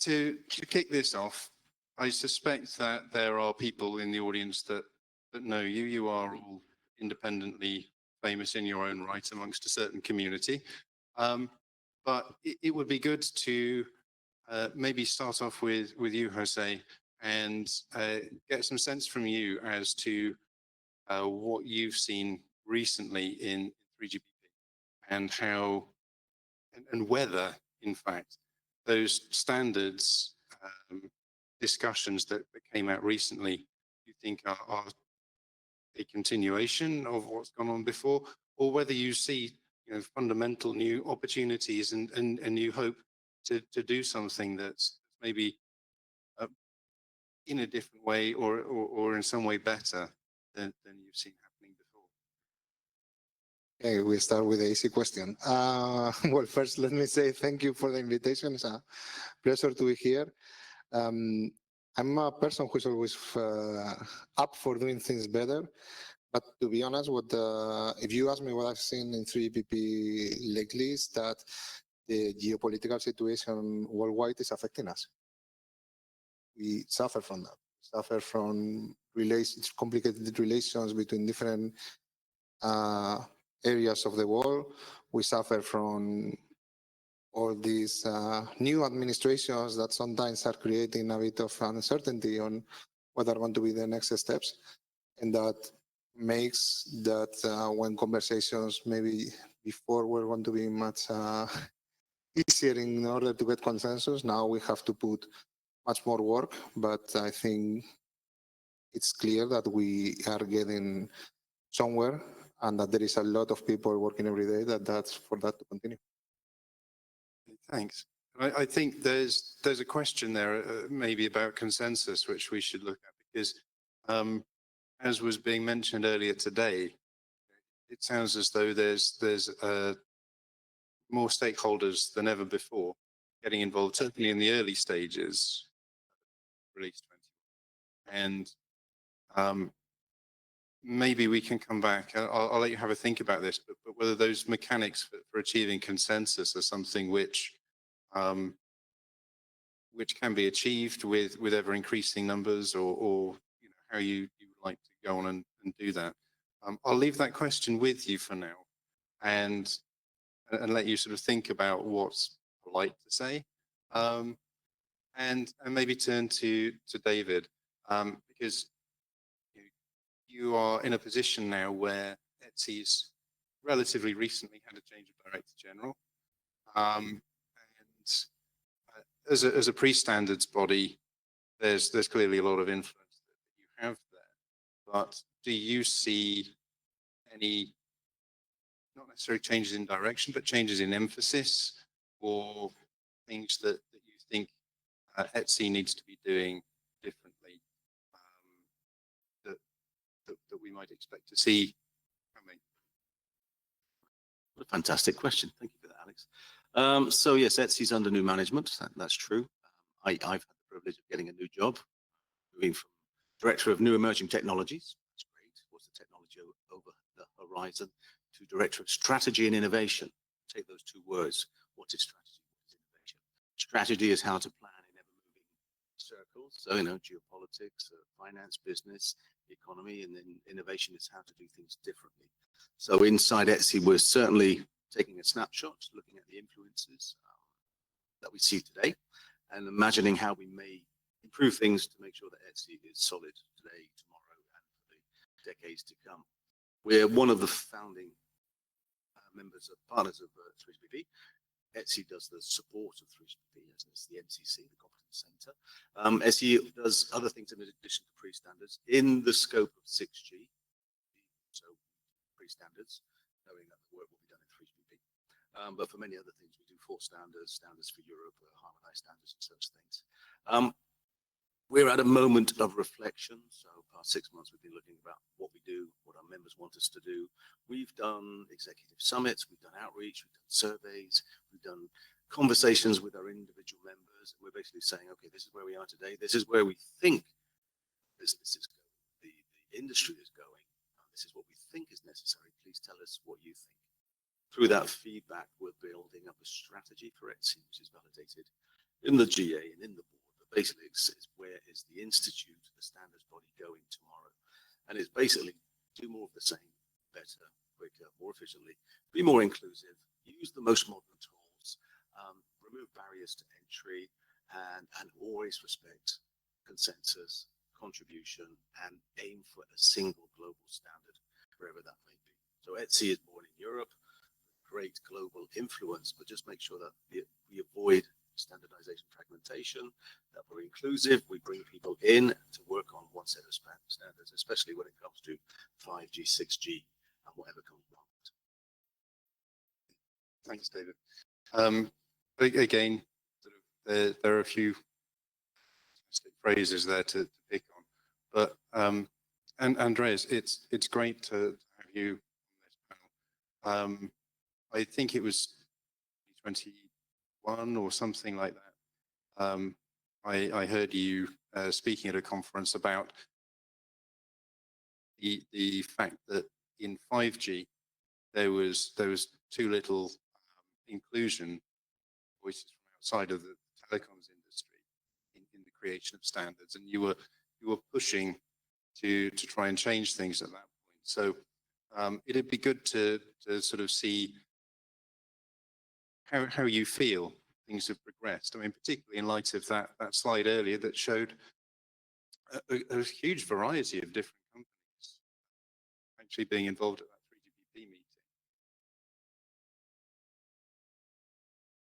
To kick this off, I suspect that there are people in the audience that know you. You are all independently famous in your own right amongst a certain community. But it would be good to maybe start off with you, Jose, and get some sense from you as to what you've seen recently in 3GPP and how and whether, in fact, those standards discussions that came out recently, you think are a continuation of what's gone on before, or whether you see fundamental new opportunities and new hope to do something that's maybe in a different way or in some way better than you've seen happening before. Okay, we start with the easy question. Well, first, let me say thank you for the invitation. It's a pleasure to be here. I'm a person who's always up for doing things better. But to be honest, if you ask me what I've seen in 3GPP lately is that the geopolitical situation worldwide is affecting us. We suffer from that. We suffer from complicated relations between different areas of the world. We suffer from all these new administrations that sometimes are creating a bit of uncertainty on what are going to be the next steps. And that makes that when conversations maybe before were going to be much easier in order to get consensus, now we have to put much more work. But I think it's clear that we are getting somewhere and that there is a lot of people working every day that's for that to continue. Thanks. I think there's a question there maybe about consensus, which we should look at, because as was being mentioned earlier today, it sounds as though there's more stakeholders than ever before getting involved, certainly in the early stages, release 20. And maybe we can come back. I'll let you have a think about this, but whether those mechanics for achieving consensus are something which can be achieved with ever increasing numbers, or how you would like to go on and do that. I'll leave that question with you for now, and let you sort of think about what's polite to say, and maybe turn to David, because you are in a position now where ETSI's relatively recently had a change of Director General, and as a pre-standards body, there's clearly a lot of influence that you have there. But do you see any, not necessarily changes in direction, but changes in emphasis, or things that you think ETSI needs to be doing differently, that we might expect to see coming? What a fantastic question. Thank you for that, Alex. So yes, ETSI's under new management. That's true. I've had the privilege of getting a new job, moving from Director of New Emerging Technologies. That's great. What's the technology over the horizon? To Director of Strategy and Innovation. Take those two words. What is strategy? What is innovation? Strategy is how to plan in ever-moving circles. So, geopolitics, finance, business, economy, and then innovation is how to do things differently. So inside ETSI, we're certainly taking a snapshot, looking at the influences that we see today, and imagining how we may improve things to make sure that ETSI is solid today, tomorrow, and for the decades to come. We're one of the founding members of partners of 3GPP. ETSI does the support of 3GPP, as the NCC, the Competence Centre. ETSI does other things in addition to pre-standards in the scope of 6G, so pre-standards, knowing that the work will be done in 3GPP. But for many other things, we do 4 standards, standards for Europe, harmonized standards and such things. We're at a moment of reflection. So past 6 months, we've been looking about what we do, what our members want us to do. We've done executive summits, we've done outreach, we've done surveys, we've done conversations with our individual members. We're basically saying, okay, this is where we are today. This is where we think business is going, the industry is going. This is what we think is necessary. Please tell us what you think. Through that feedback, we're building up a strategy for ETSI, which is validated in the GA and in the board, but basically it's where is the institute, the standards body going tomorrow? And it's basically do more of the same, better, quicker, more efficiently, be more inclusive, use the most modern tools, remove barriers to entry, and always respect consensus, contribution, and aim for a single global standard, wherever that may be. So ETSI is born in Europe, great global influence, but just make sure that we avoid standardization fragmentation, that we're inclusive, we bring people in to work on one set of standards, especially when it comes to 5G, 6G, and whatever comes along. Thanks, David. Again, there are a few phrases there to pick on, but and Andreas, it's great to have you on this panel. I think it was 21 or something like that. I heard you speaking at a conference about the fact that in 5G there was too little inclusion voices from outside of the telecoms industry in the creation of standards, and you were pushing to try and change things at that point. So it'd be good to sort of see how you feel things have progressed. I mean, particularly in light of that slide earlier that showed a huge variety of different companies actually being involved at that 3GPP meeting.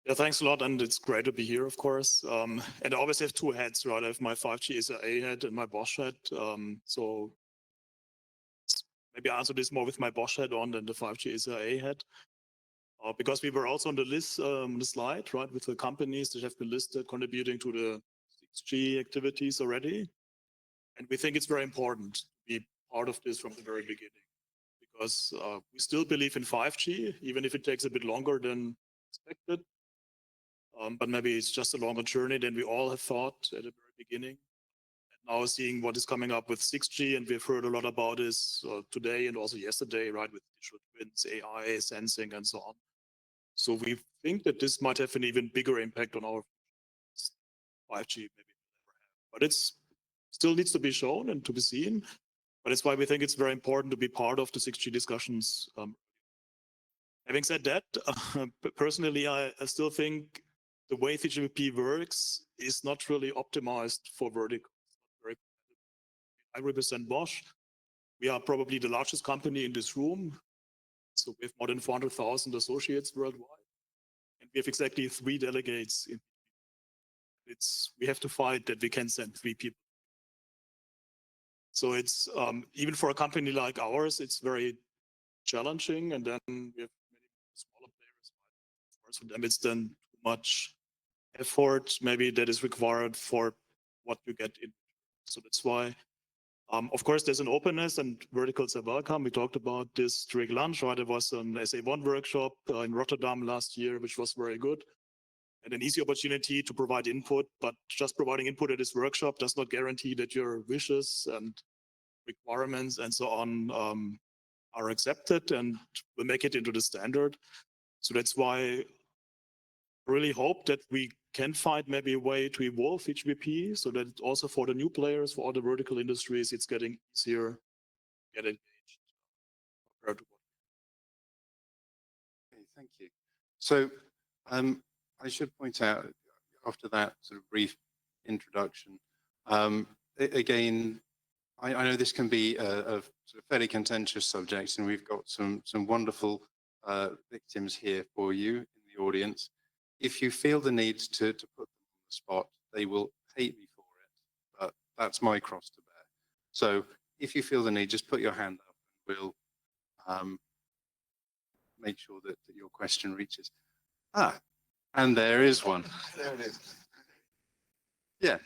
Yeah, thanks a lot, and it's great to be here, of course. And I always have two hats, right? I have my 5G ETSI hat and my Bosch hat. So maybe I answer this more with my Bosch hat on than the 5G ETSI hat. Because we were also on the list, the slide, right, with the companies that have been listed contributing to the 6G activities already. And we think it's very important to be part of this from the very beginning, because we still believe in 5G, even if it takes a bit longer than expected. But maybe it's just a longer journey than we all have thought at the very beginning. And now seeing what is coming up with 6G, and we've heard a lot about this today and also yesterday, right, with digital twins, AI, sensing, and so on. So we think that this might have an even bigger impact on our 5G, maybe never have. But it's still needs to be shown and to be seen. But it's why we think it's very important to be part of the 6G discussions. Having said that, personally, I still think the way 3GPP works is not really optimized for verticals. I represent Bosch. We are probably the largest company in this room. So we have more than 400,000 associates worldwide. And we have exactly 3 delegates. We have to fight that we can send 3 people. So it's even for a company like ours, it's very challenging. And then we have many smaller players. Of course, for them, it's then too much effort maybe that is required for what you get in. So that's why, of course, there's an openness and verticals are welcome. We talked about this during lunch, right? There was an SA1 workshop in Rotterdam last year, which was very good. And an easy opportunity to provide input, but just providing input at this workshop does not guarantee that your wishes and requirements and so on are accepted and will make it into the standard. So that's why I really hope that we can find maybe a way to evolve HVP so that also for the new players, for all the vertical industries, it's getting easier to get engaged compared to what. Okay, thank you. So I should point out after that sort of brief introduction, again, I know this can be a sort of fairly contentious subject, and we've got some wonderful victims here for you in the audience. If you feel the need to put them on the spot, they will hate me for it, but that's my cross to bear. So if you feel the need, just put your hand up and we'll make sure that your question reaches. And there is one. There it is. Yeah.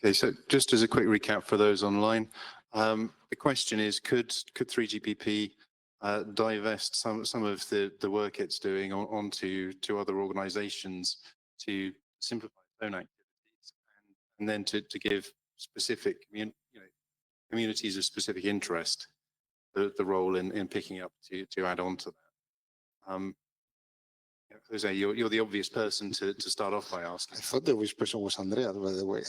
Okay, so just as a quick recap for those online, the question is, could 3GPP divest some of the work it's doing onto other organizations to simplify its own activities and then to give specific communities of specific interest the role in picking up to add on to that. Jose, you're the obvious person to start off by I asking. thought the which person was Andreas, by the way.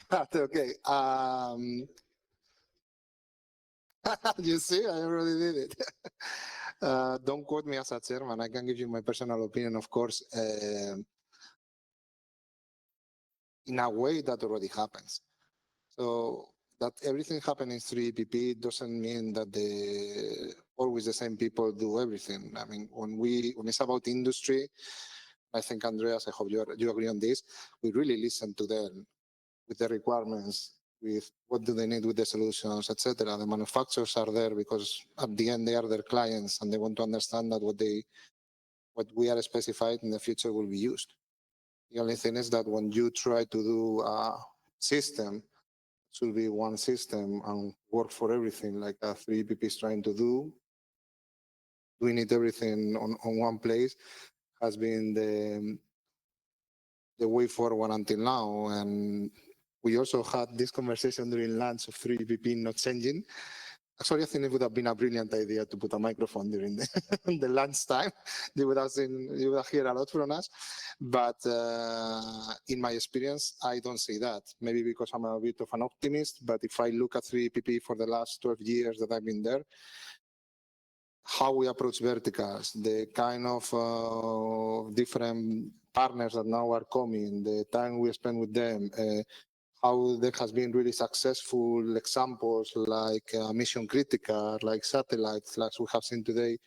But okay. You see, I already did it. Don't quote me as a chairman. I can give you my personal opinion, of course. In a way, that already happens. So that everything happening in 3EPP doesn't mean that always the same people do everything. I mean, when it's about industry, I think Andreas, I hope you agree on this. We really listen to them with the requirements, with what do they need with the solutions, etc. The manufacturers are there because at the end they are their clients and they want to understand that what we are specified in the future will be used. The only thing is that when you try to do a system, it should be one system and work for everything like a 3EPP is trying to do. We need everything on one place has been the way forward until now. And we also had this conversation during lunch of 3EPP not changing. Actually, I think it would have been a brilliant idea to put a microphone during the lunch time. You would have heard a lot from us. But in my experience, I don't see that. Maybe because I'm a bit of an optimist, but if I look at 3EPP for the last 12 years that I've been there, how we approach verticals, the kind of different partners that now are coming, the time we spend with them, how there has been really successful examples like mission critical, like satellites, like we have seen today,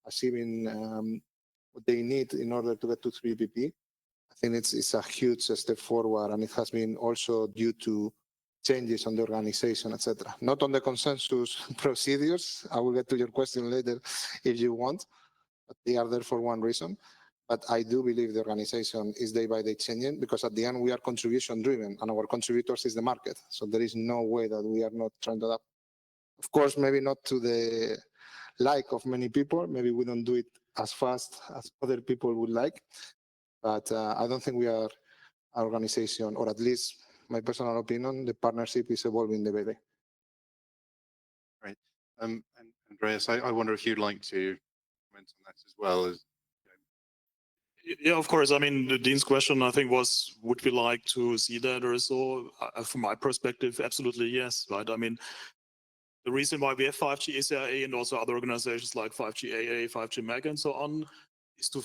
achieving what they need in order to get to 3EPP. I think it's a huge step forward, and it has been also due to changes on the organization, etc. Not on the consensus procedures. I will get to your question later if you want, but they are there for one reason. But I do believe the organization is day by day changing because at the end we are contribution driven and our contributors is the market. So there is no way that we are not trying to adapt. Of course, maybe not to the like of many people. Maybe we don't do it as fast as other people would like. But I don't think we are an organization, or at least my personal opinion, the partnership is evolving day by day. Right. And Andreas, I wonder if you'd like to comment on that as well. Yeah, of course. I mean, the Dean's question, I think, was, would we like to see that or so? From my perspective, absolutely yes, right? I mean, the reason why we have 5G ETSI and also other organizations like 5G AA, 5G MEG and so on, is to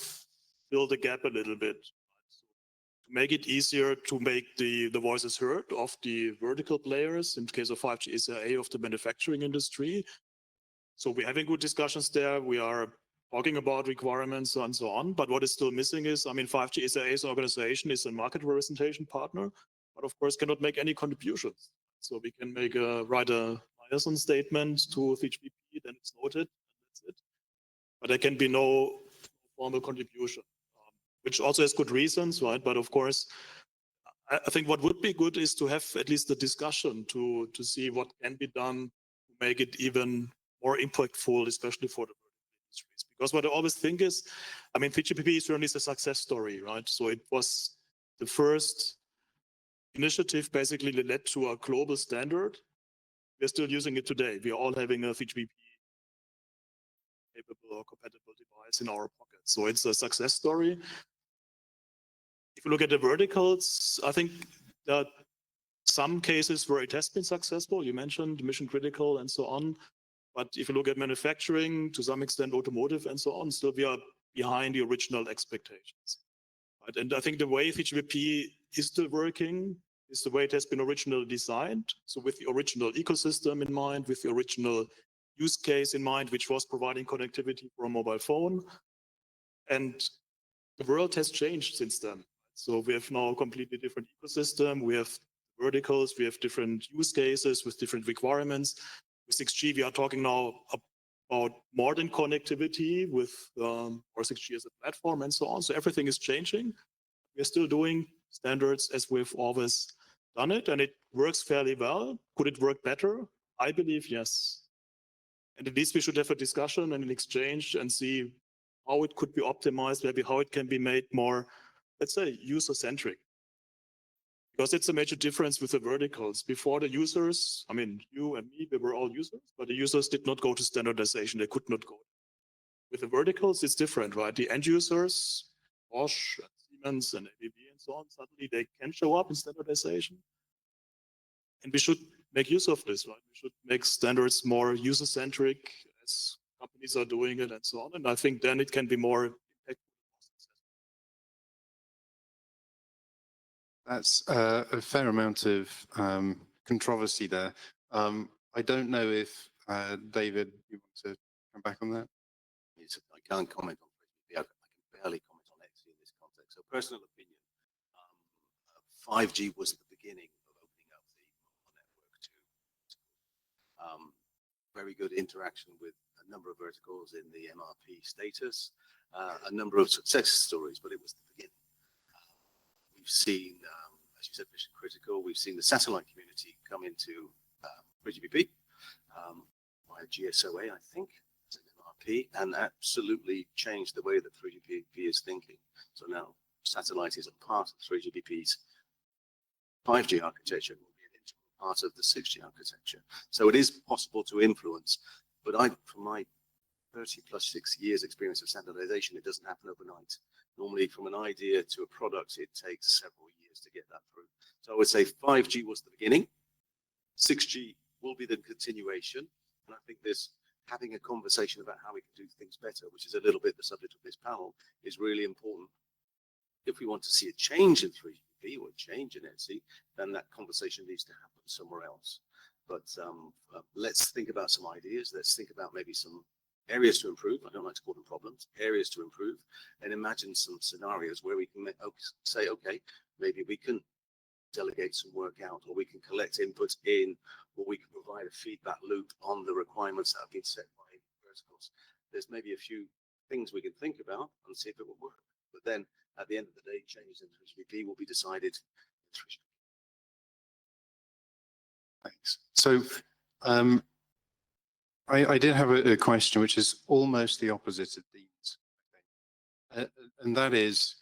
fill the gap a little bit. To make it easier to make the voices heard of the vertical players, in case of 5G ETSI, of the manufacturing industry. So we're having good discussions there. We are talking about requirements and so on. But what is still missing is, I mean, 5G ETSI's organization is a market representation partner, but of course cannot make any contributions. So we can write a liaison statement to 3GPP, then it's noted, and that's it. But there can be no formal contribution, which also has good reasons, right? But of course, I think what would be good is to have at least a discussion to see what can be done to make it even more impactful, especially for the industries. Because what I always think is, I mean, 3GPP certainly is a success story, right? So it was the first initiative basically that led to a global standard. We're still using it today. We are all having a 3GPP capable or compatible device in our pocket. So it's a success story. If you look at the verticals, I think that some cases where it has been successful, you mentioned mission critical and so on. But if you look at manufacturing, to some extent automotive and so on, still we are behind the original expectations. Right? And I think the way 3GPP is still working is the way it has been originally designed. So with the original ecosystem in mind, with the original use case in mind, which was providing connectivity for a mobile phone. And the world has changed since then. So we have now a completely different ecosystem. We have verticals, we have different use cases with different requirements. With 6G, we are talking now about modern connectivity with or 6G as a platform and so on. So everything is changing. We're still doing standards as we've always done it, and it works fairly well. Could it work better? I believe yes. And at least we should have a discussion and an exchange and see how it could be optimized, maybe how it can be made more, let's say, user-centric. Because it's a major difference with the verticals. Before the users, I mean, you and me, we were all users, but the users did not go to standardization. They could not go. With the verticals, it's different, right? The end users, Bosch, and Siemens, and ABB, and so on, suddenly they can show up in standardization. And we should make use of this, right? We should make standards more user-centric as companies are doing it and so on. And I think then it can be more impactful. That's a fair amount of controversy there. I don't know if David, you want to come back on that? I can't comment on 3GPP. I can barely comment on ETSI in this context. So personal opinion, 5G was the beginning of opening up the mobile network to very good interaction with a number of verticals in the MRP status, a number of success stories, but it was the beginning. We've seen, as you said, mission critical. We've seen the satellite community come into 3GPP via GSOA, I think, as an MRP, and absolutely changed the way that 3GPP is thinking. So now satellite is a part of 3GPP's 5G architecture, will be an integral part of the 6G architecture. So it is possible to influence, but from my 30+6 years experience of standardization, it doesn't happen overnight. Normally from an idea to a product, it takes several years to get that through. So I would say 5G was the beginning. 6G will be the continuation. And I think this having a conversation about how we can do things better, which is a little bit the subject of this panel, is really important. If we want to see a change in 3GPP or a change in ETSI, then that conversation needs to happen somewhere else. But let's think about some ideas. Let's think about maybe some areas to improve. I don't like to call them problems, areas to improve, and imagine some scenarios where we can say, okay, maybe we can delegate some work out, or we can collect input in, or we can provide a feedback loop on the requirements that have been set by verticals. There's maybe a few things we can think about and see if it will work. But then at the end of the day, changes in 3GPP will be decided in 3GPP. Thanks. So I did have a question, which is almost the opposite of Dean's. And that is,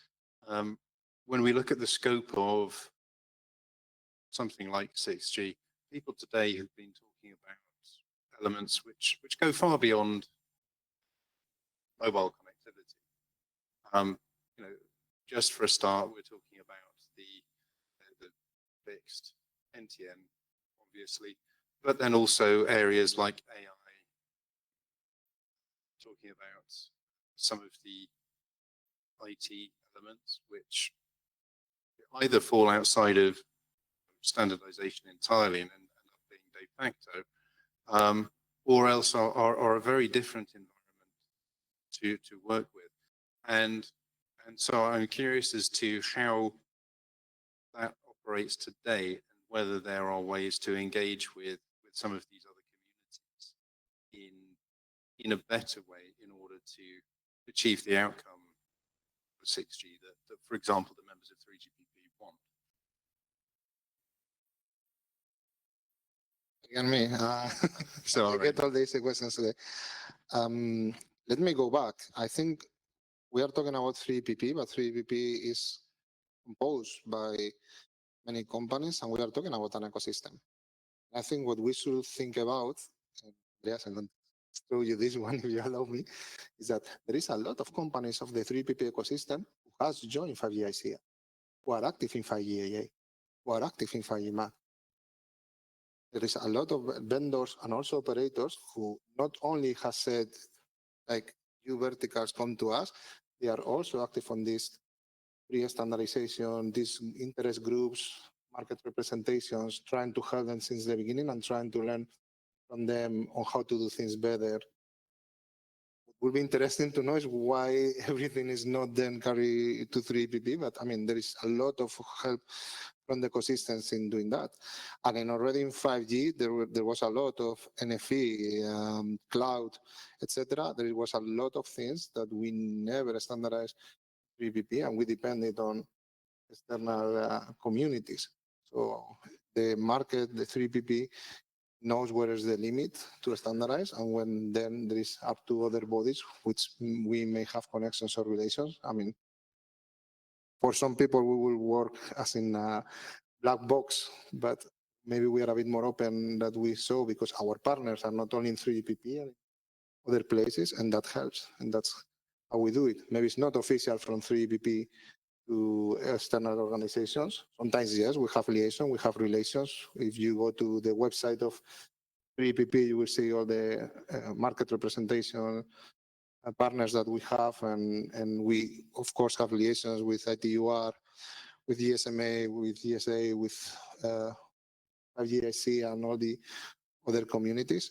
when we look at the scope of something like 6G, people today have been talking about elements which go far beyond mobile connectivity. You know, just for a start, we're talking about the fixed NTN, obviously, but then also areas like AI, talking about some of the IT elements which either fall outside of standardization entirely and end up being de facto, or else are a very different environment to work with. And so I'm curious as to how that operates today and whether there are ways to engage with some of these other communities in a better way in order to achieve the outcome of 6G that, for example, the members of 3GPP want. Again, me. Sorry. I get all these questions today. Let me go back. I think we are talking about 3GPP, but 3GPP is composed by many companies, and we are talking about an ecosystem. I think what we should think about, Andreas, I'm going to show you this one if you allow me, is that there is a lot of companies of the 3GPP ecosystem who has joined 5G ICA, who are active in 5G AA, who are active in 5G MAC. There is a lot of vendors and also operators who not only have said, like, you verticals come to us, they are also active on this pre-standardization, these interest groups, market representations, trying to help them since the beginning and trying to learn from them on how to do things better. What would be interesting to know is why everything is not then carried to 3GPP, but I mean, there is a lot of help from the ecosystems in doing that. And then already in 5G, there was a lot of NFE, cloud, etc. There was a lot of things that we never standardized 3GPP, and we depended on external communities. So the market, the 3PP, knows where is the limit to standardize, and when then there is up to other bodies which we may have connections or relations. I mean, for some people we will work as in a black box, but maybe we are a bit more open that we saw because our partners are not only in 3GPP and other places, and that helps, and that's how we do it. Maybe it's not official from 3GPP to external organizations. Sometimes, yes, we have liaison, we have relations. If you go to the website of 3GPP, you will see all the market representation partners that we have, and we, of course, have liaisons with ITUR, with ESMA, with ESA, with 5GIC, and all the other communities.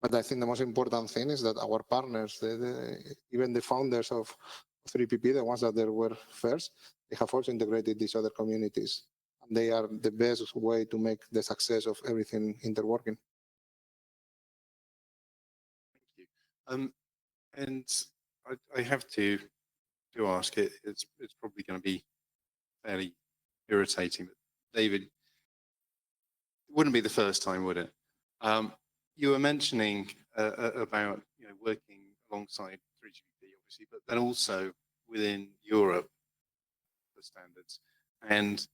But I think the most important thing is that our partners, even the founders of 3PP, the ones that there were first, they have also integrated these other communities. And they are the best way to make the success of everything interworking. Thank you. And I have to ask it. It's probably going to be fairly irritating, but David, it wouldn't be the first time, would it? You were mentioning about working alongside 3GPP, obviously, but then also within Europe, the standards. And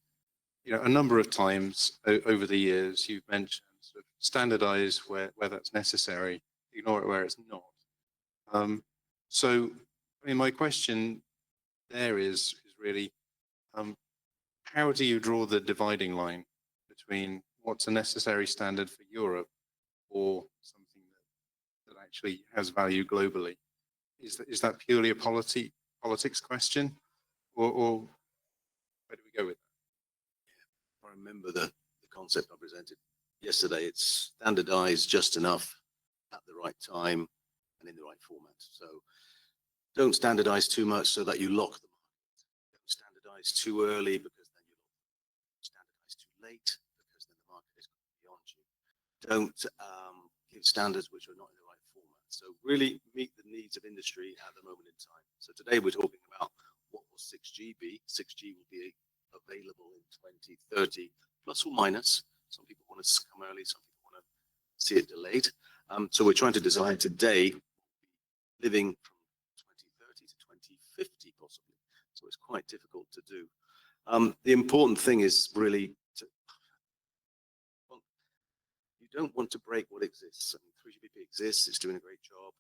a number of times over the years, you've mentioned sort of standardize where that's necessary, ignore it where it's not. So, I mean, my question there is really, how do you draw the dividing line between what's a necessary standard for Europe or something that actually has value globally? Is that purely a politics question, or where do we go with that? I remember the concept I presented yesterday. It's standardized just enough at the right time and in the right format. So don't standardize too much so that you lock the market. Don't standardize too early because then you lock them. Standardize too late because then the market is beyond you. Don't give standards which are not in the right format. So really meet the needs of industry at the moment in time. So today we're talking about what will 6G be. 6G will be available in 2030, plus or minus. Some people want to come early, some people want to see it delayed. So we're trying to design today, living from 2030 to 2050 possibly. So it's quite difficult to do. The important thing is really you don't want to break what exists. I mean, 3GPP exists, it's doing a great job.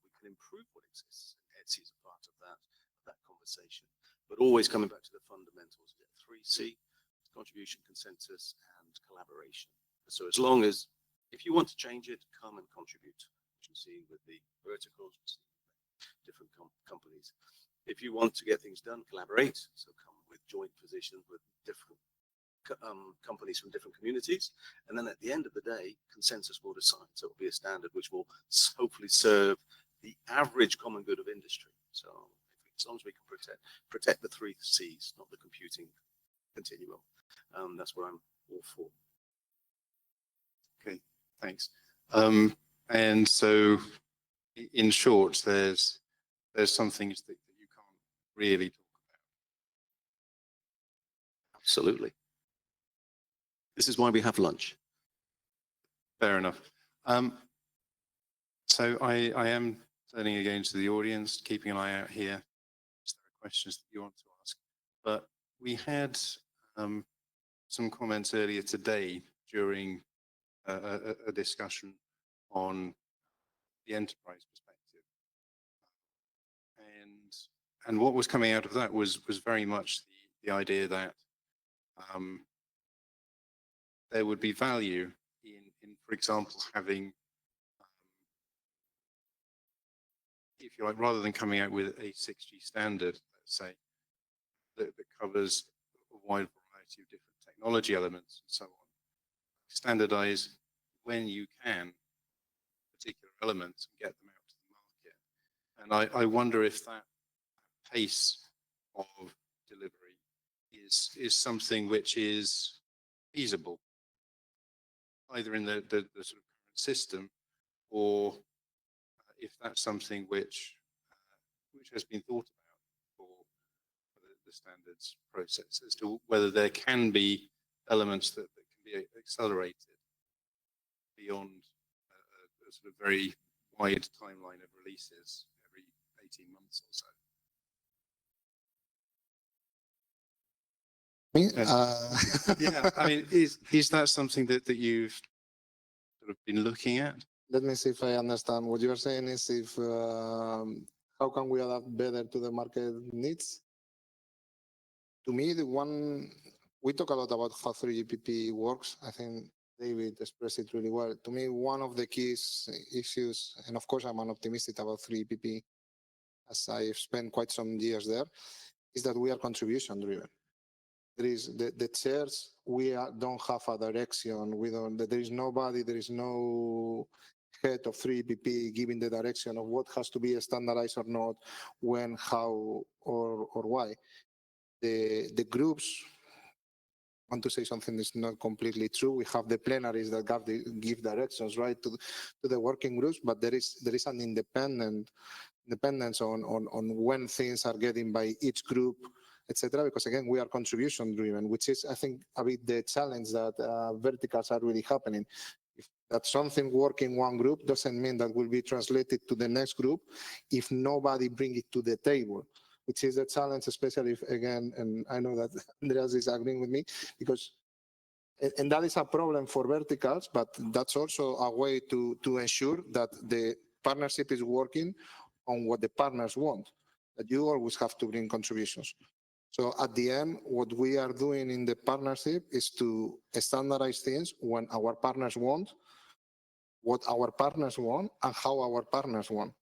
We can improve what exists. ETSI is a part of that conversation. But always coming back to the fundamentals. 3C, contribution, consensus, and collaboration. So as long as, if you want to change it, come and contribute, which you see with the verticals, different companies. If you want to get things done, collaborate. So come with joint positions with different companies from different communities. And then at the end of the day, consensus will decide. So it will be a standard which will hopefully serve the average common good of industry. So as long as we can protect the 3 C's, not the computing continuum, that's what I'm all for. Okay, thanks. And so, in short, there's some things that you can't really talk about. Absolutely. This is why we have lunch. Fair enough. So I am turning again to the audience, keeping an eye out here. Is there questions that you want to ask? But we had some comments earlier today during a discussion on the enterprise perspective, and what was coming out of that was very much the idea that there would be value in, for example, having, if you like, rather than coming out with a 6G standard, let's say, that covers a wide variety of different technology elements and so on, standardize when you can particular elements and get them out to the market. And I wonder if that pace of delivery is something which is feasible, either in the sort of current system, or if that's something which has been thought about for the standards process as to whether there can be elements that can be accelerated beyond a sort of very wide timeline of releases every 18 months or so. Me? Yeah, I mean, is that something that you've sort of been looking at? Let me see if I understand. What you are saying is if how can we adapt better to the market needs? To me, we talk a lot about how 3GPP works. I think David expressed it really well. To me, one of the key issues, and of course I'm an optimistic about 3GPP, as I've spent quite some years there, is that we are contribution driven. There is the chairs, don't have a direction. There is nobody, there is no head of 3GPP giving the direction of what has to be standardized or not, when, how, or why. The groups want to say something that's not completely true. We have the plenaries that give directions, right, to the working groups, but there is an independence on when things are getting by each group, etc. Because again, we are contribution driven, which is, I think, a bit the challenge that verticals are really happening. If that something work in one group doesn't mean that will be translated to the next group if nobody bring it to the table, which is a challenge, especially if, again, and I know that Andreas is agreeing with me, because, and that is a problem for verticals, but that's also a way to ensure that the partnership is working on what the partners want, that you always have to bring contributions. So at the end, what we are doing in the partnership is to standardize things when our partners want, what our partners want, and how our partners want.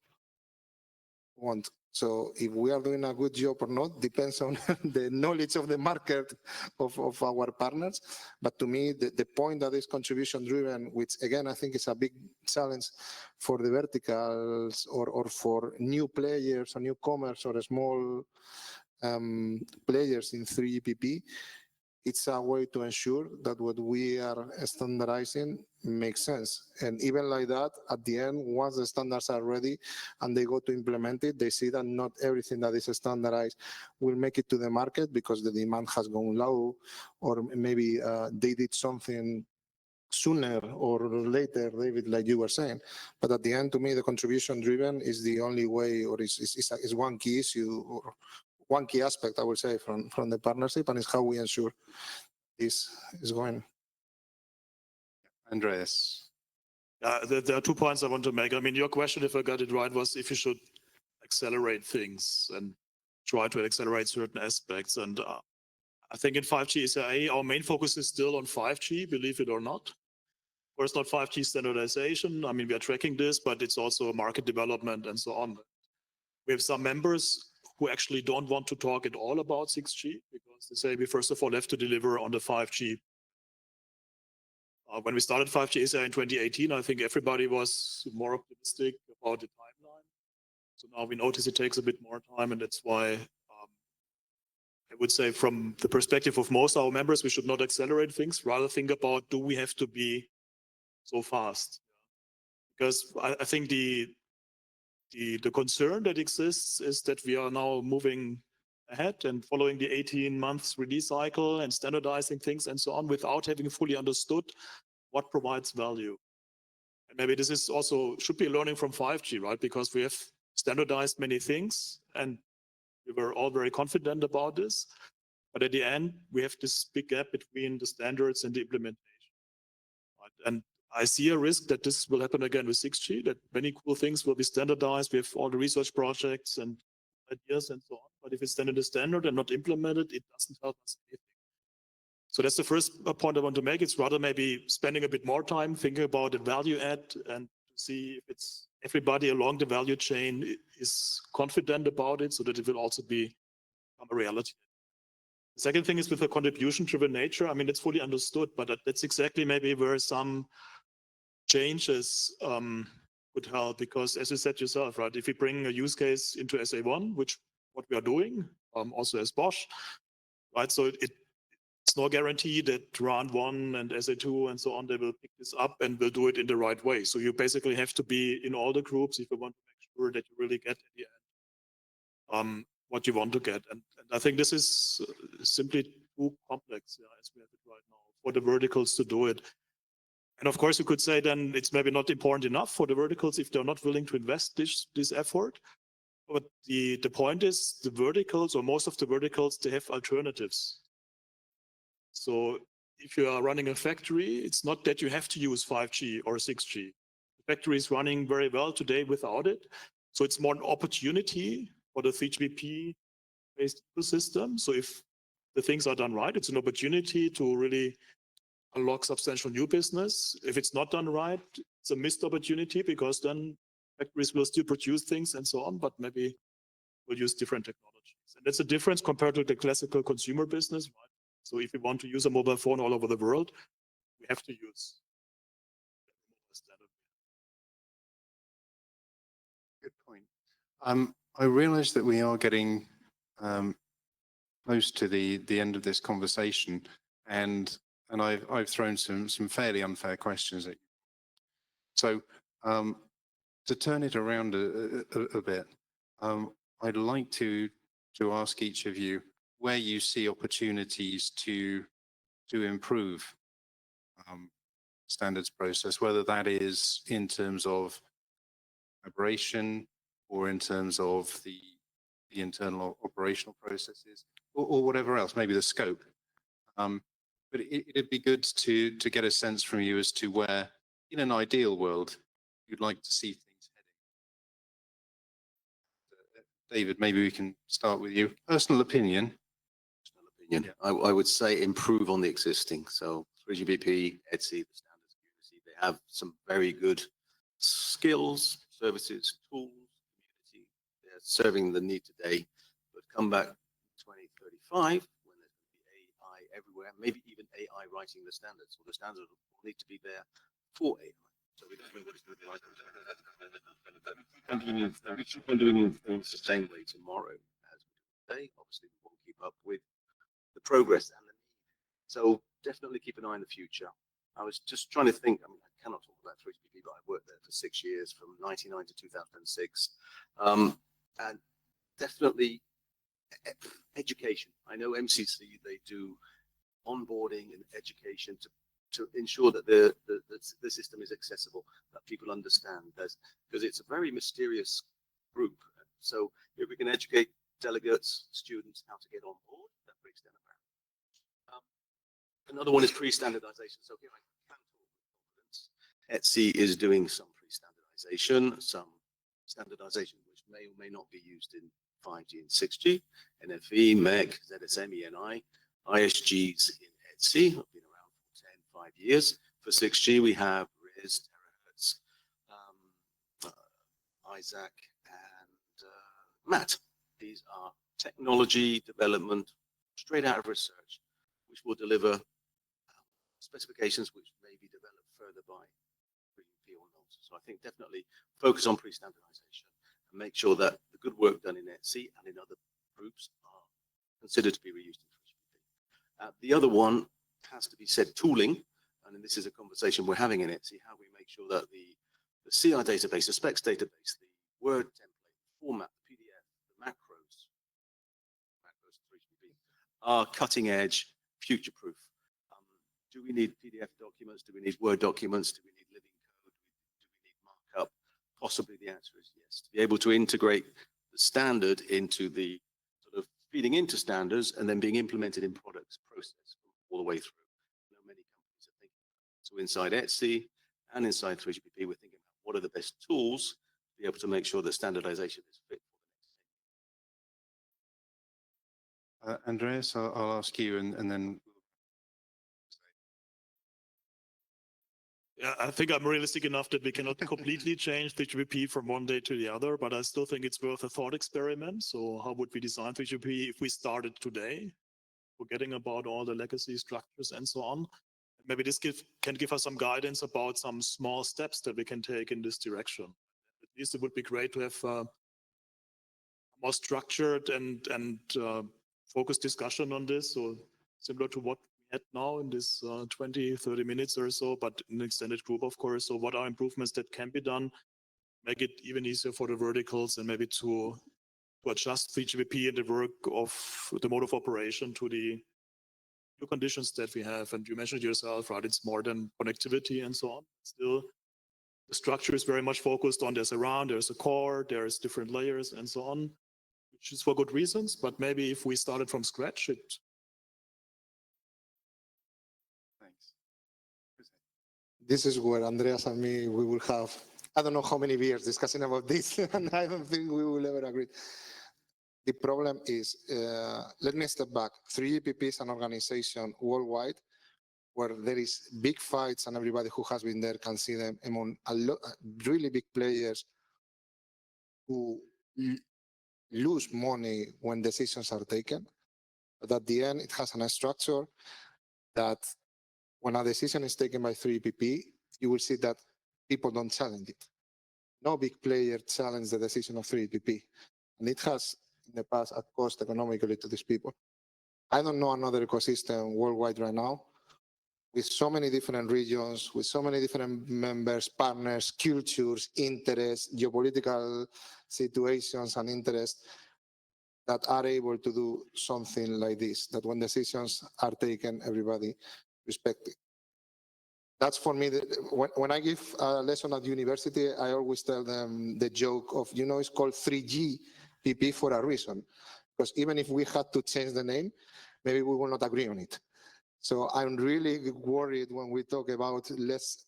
So if we are doing a good job or not depends on the knowledge of the market of our partners. But to me, the point that is contribution driven, which again, I think is a big challenge for the verticals or for new players or newcomers or small players in 3GPP, it's a way to ensure that what we are standardizing makes sense. And even like that, at the end, once the standards are ready and they go to implement it, they see that not everything that is standardized will make it to the market because the demand has gone low, or maybe they did something sooner or later, David, like you were saying. But at the end, to me, the contribution driven is the only way, or is one key issue, or one key aspect, I would say, from the partnership, and it's how we ensure this is going. Andreas. There are 2 points I want to make. I mean, your question, if I got it right, was if you should accelerate things and try to accelerate certain aspects. And I think in 5G ETSI, our main focus is still on 5G, believe it or not. First, not 5G standardization. I mean, we are tracking this, but it's also market development and so on. We have some members who actually don't want to talk at all about 6G because they say we first of all have to deliver on the 5G. When we started 5G ETSI in 2018, I think everybody was more optimistic about the timeline. So now we notice it takes a bit more time, and that's why I would say from the perspective of most of our members, we should not accelerate things, rather think about, do we have to be so fast? Because I think the concern that exists is that we are now moving ahead and following the 18 months release cycle and standardizing things and so on without having fully understood what provides value. And maybe this is also should be learning from 5G, right? Because we have standardized many things and we were all very confident about this. But at the end, we have this big gap between the standards and the implementation. Right? And I see a risk that this will happen again with 6G, that many cool things will be standardized. We have all the research projects and ideas and so on. But if it's then in the standard and not implemented, it doesn't help us anything. So that's the first point I want to make. It's rather maybe spending a bit more time thinking about the value add and see if it's everybody along the value chain is confident about it so that it will also become a reality. The second thing is with the contribution-driven nature. I mean, it's fully understood, but that's exactly maybe where some changes would help, because as you said yourself, right, if we bring a use case into SA1, which what we are doing, also as Bosch, right, so it's no guarantee that round 1 and SA2 and so on, they will pick this up and will do it in the right way. So you basically have to be in all the groups if you want to make sure that you really get at the end. what you want to get. And I think this is simply too complex, yeah, as we have it right now, for the verticals to do it. And of course, you could say then it's maybe not important enough for the verticals if they're not willing to invest this effort. But the point is the verticals, or most of the verticals, they have alternatives. So if you are running a factory, it's not that you have to use 5G or 6G. The factory is running very well today without it. So it's more an opportunity for the 3GPP-based ecosystem. So if the things are done right, it's an opportunity to really unlock substantial new business. If it's not done right, it's a missed opportunity, because then factories will still produce things and so on, but maybe we'll use different technologies. And that's a difference compared to the classical consumer business, right? So if we want to use a mobile phone all over the world, we have to use the standard. Good point. I realize that we are getting close to the end of this conversation, and I've thrown some fairly unfair questions at you. So to turn it around a bit, I'd like to ask each of you where you see opportunities to improve standards process, whether that is in terms of collaboration or in terms of the internal operational processes, or whatever else, maybe the scope. But it'd be good to get a sense from you as to where, in an ideal world, you'd like to see things heading. David, maybe we can start with you. Personal opinion. Yeah. I would say improve on the existing. So 3GPP, ETSI, the standards community, they have some very good skills, services, tools, community. They're serving the need today, but come back 2035 when there's going to be AI everywhere, maybe even AI writing the standards, or the standards will need to be there for AI. So we don't know what it's going to be like. And do we need things the same way tomorrow as we do today? Obviously, we won't keep up with the progress and the need. So definitely keep an eye on the future. I was just trying to think, I mean, I cannot talk about 3GPP, but I worked there for 6 years, from 99 to 2006. And definitely education. I know MCC, they do onboarding and education to ensure that the system is accessible, that people understand, because it's a very mysterious group. So if we can educate delegates, students, how to get on board, that breaks down a barrier. Another one is pre-standardization. So here I can talk with confidence. ETSI is doing some pre-standardization, some standardization which may or may not be used in 5G and 6G, NFE, MEC, ZSM, ENI, ISGs in ETSI have been around for 5 years. For 6G, we have RIS, terahertz, ISAC, and MAT. These are technology development straight out of research, which will deliver specifications which may be developed further by 3GPP or not. So I think definitely focus on pre-standardization and make sure that the good work done in ETSI and in other groups are considered to be reused in 3GPP. The other one has to be said, tooling, and this is a conversation we're having in ETSI, how we make sure that the CR database, the specs database, the Word template, the format, the PDF, the macros 3GPP are cutting edge, future-proof. Do we need PDF documents? Do we need Word documents? Do we need living code? Do we need markup? Possibly the answer is yes. To be able to integrate the standard into the sort of feeding into standards and then being implemented in products process all the way through. I know many companies are thinking about it. So inside ETSI and inside 3GPP, we're thinking about what are the best tools to be able to make sure that standardization is fit for the next thing. Andreas, I'll ask you, and then. Yeah, I think I'm realistic enough that we cannot completely change 3GPP from one day to the other, but I still think it's worth a thought experiment. So how would we design 3GPP if we started today, forgetting about all the legacy structures and so on? Maybe this can give us some guidance about some small steps that we can take in this direction. At least it would be great to have a more structured and focused discussion on this. So similar to what we had now in this 20-30 minutes or so, but in an extended group, of course. So what are improvements that can be done? Make it even easier for the verticals and maybe to to adjust 3GPP and the work of the mode of operation to the new conditions that we have. And you mentioned yourself, right? It's more than connectivity and so on. Still, the structure is very much focused on there's a core, there's different layers and so on, which is for good reasons. But maybe if we started from scratch, Thanks. This is where Andreas and me, we will have, I don't know how many beers discussing about this, and I don't think we will ever agree. The problem is, let me step back. 3GPP is an organization worldwide where there is big fights, and everybody who has been there can see them among really big players who lose money when decisions are taken. But at the end, it has a structure that when a decision is taken by 3GPP, you will see that people don't challenge it. No big player challenged the decision of 3GPP. And it has, in the past, a cost economically to these people. I don't know another ecosystem worldwide right now with so many different regions, with so many different members, partners, cultures, interests, geopolitical situations and interests that are able to do something like this, that when decisions are taken, everybody respects it. That's for me, when I give a lesson at university, I always tell them the joke of, it's called 3GPP for a reason. Because even if we had to change the name, maybe we will not agree on it. So I'm really worried when we talk about let's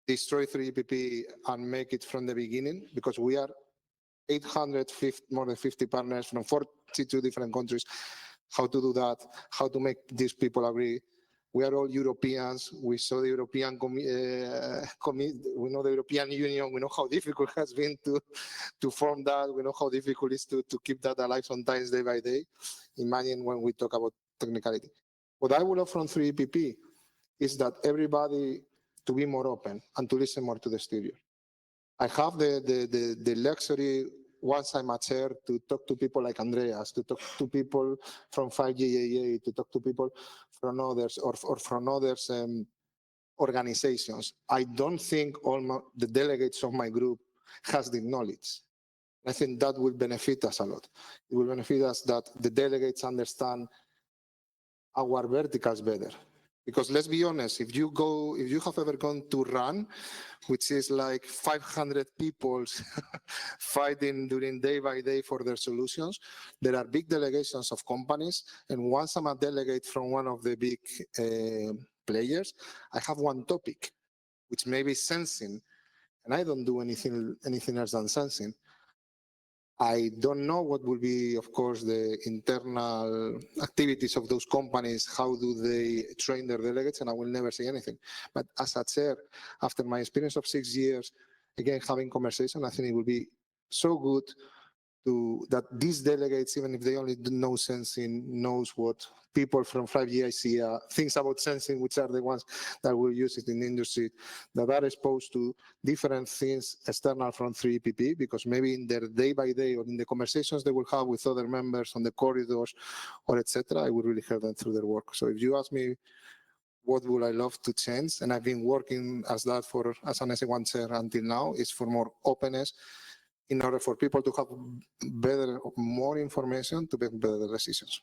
destroy 3GPP and make it from the beginning, because we are 850, more than 50 partners from 42 different countries. How to do that, how to make these people agree. We are all Europeans. We saw the European we know the European Union. We know how difficult it has been to form that. We know how difficult it is to keep that alive sometimes day by day. Imagine when we talk about technicality. What I would love from 3GPP is that everybody to be more open and to listen more to the exterior. I have the luxury, once I'm a chair, to talk to people like Andreas, to talk to people from 5GAA, to talk to people from others or from others organizations. I don't think all the delegates of my group has the knowledge. I think that will benefit us a lot. It will benefit us that the delegates understand our verticals better. Because let's be honest, if you have ever gone to RAN, which is like 500 people fighting during day by day for their solutions, there are big delegations of companies. And once I'm a delegate from one of the big players, I have one topic, which may be sensing. And I don't do anything else than sensing. I don't know what will be, of course, the internal activities of those companies. How do they train their delegates? And I will never say anything. But as a chair, after my experience of 6 years, again, having conversation, I think it will be so good that these delegates, even if they only know sensing, knows what people from 5GIC thinks about sensing, which are the ones that will use it in the industry, that are exposed to different things external from 3GPP, because maybe in their day by day or in the conversations they will have with other members on the corridors or etc., I would really help them through their work. So if you ask me what would I love to change, and I've been working as that as an SA1 chair until now, is for more openness, in order for people to have more information to make better decisions.